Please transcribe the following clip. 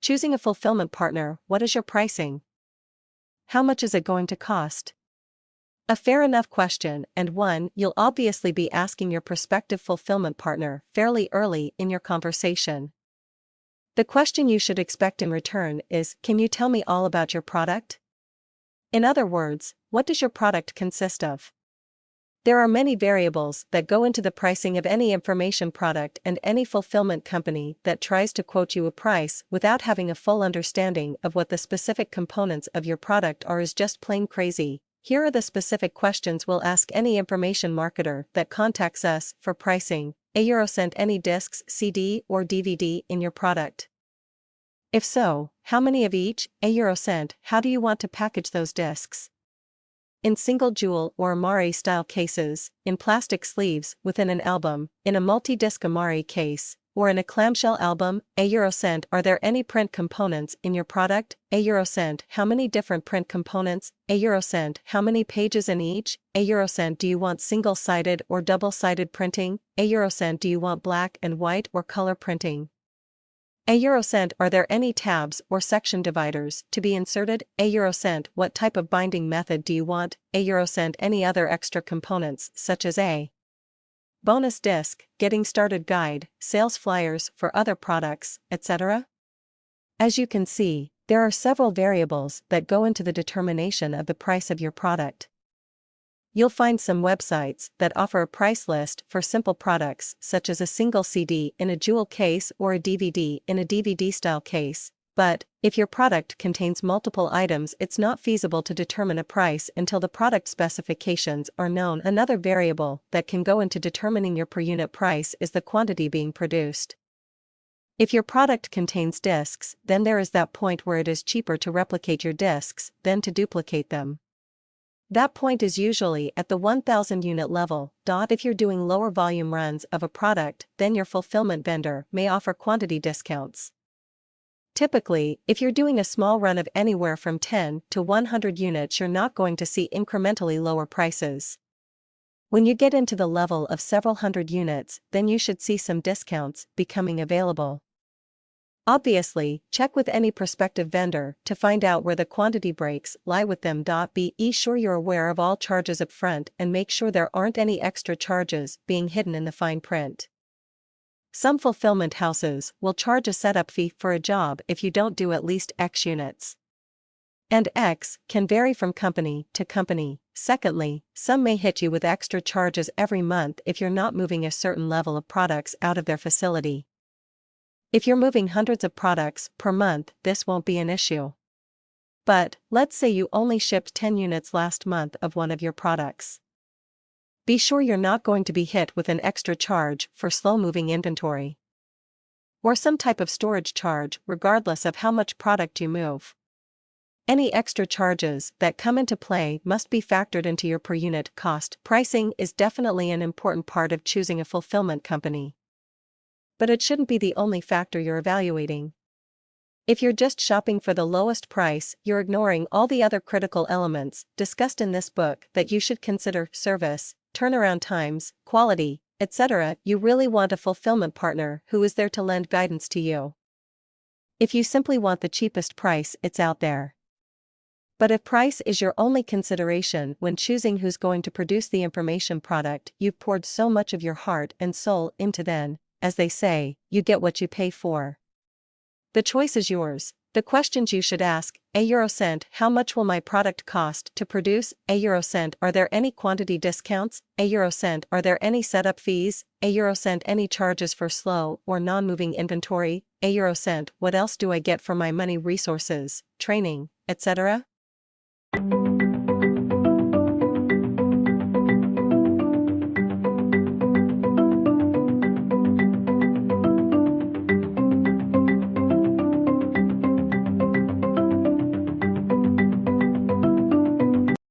Choosing a fulfillment partner, what is your pricing? How much is it going to cost? A fair enough question, and one you'll obviously be asking your prospective fulfillment partner fairly early in your conversation. The question you should expect in return is, can you tell me all about your product? In other words, what does your product consist of? There are many variables that go into the pricing of any information product, and any fulfillment company that tries to quote you a price without having a full understanding of what the specific components of your product are is just plain crazy. Here are the specific questions we'll ask any information marketer that contacts us for pricing. €cent any discs, CD or DVD in your product? If so, how many of each? €cent, how do you want to package those discs? In single jewel or Amari style cases, in plastic sleeves within an album, in a multi-disc Amari case, or in a clamshell album? €cent, are there any print components in your product? €cent, how many different print components? €cent, how many pages in each? €cent, do you want single-sided or double-sided printing? €cent, do you want black and white or color printing? €cent, are there any tabs or section dividers to be inserted? €cent, what type of binding method do you want? €cent, any other extra components such as a bonus disc, getting started guide, sales flyers for other products, etc.? As you can see, there are several variables that go into the determination of the price of your product. You'll find some websites that offer a price list for simple products such as a single CD in a jewel case or a DVD in a DVD-style case, but if your product contains multiple items, it's not feasible to determine a price until the product specifications are known. Another variable that can go into determining your per-unit price is the quantity being produced. If your product contains discs, then there is that point where it is cheaper to replicate your discs than to duplicate them. That point is usually at the 1,000 unit level. If you're doing lower volume runs of a product, then your fulfillment vendor may offer quantity discounts. Typically, if you're doing a small run of anywhere from 10 to 100 units, you're not going to see incrementally lower prices. When you get into the level of several hundred units, then you should see some discounts becoming available. Obviously, check with any prospective vendor to find out where the quantity breaks lie with them. Be sure you're aware of all charges up front and make sure there aren't any extra charges being hidden in the fine print. Some fulfillment houses will charge a setup fee for a job if you don't do at least X units. And X can vary from company to company. Secondly, some may hit you with extra charges every month if you're not moving a certain level of products out of their facility. If you're moving hundreds of products per month, this won't be an issue. But let's say you only shipped 10 units last month of one of your products. Be sure you're not going to be hit with an extra charge for slow-moving inventory, or some type of storage charge, regardless of how much product you move. Any extra charges that come into play must be factored into your per-unit cost. Pricing is definitely an important part of choosing a fulfillment company, but it shouldn't be the only factor you're evaluating. If you're just shopping for the lowest price, you're ignoring all the other critical elements discussed in this book that you should consider: service, turnaround times, quality, etc. You really want a fulfillment partner who is there to lend guidance to you. If you simply want the cheapest price, it's out there. But if price is your only consideration when choosing who's going to produce the information product you've poured so much of your heart and soul into, then, as they say, you get what you pay for. The choice is yours. The questions you should ask: €cent, how much will my product cost to produce? €cent, are there any quantity discounts? €cent, are there any setup fees? €cent, any charges for slow or non-moving inventory? €cent, what else do I get for my money? Resources, training, etc.?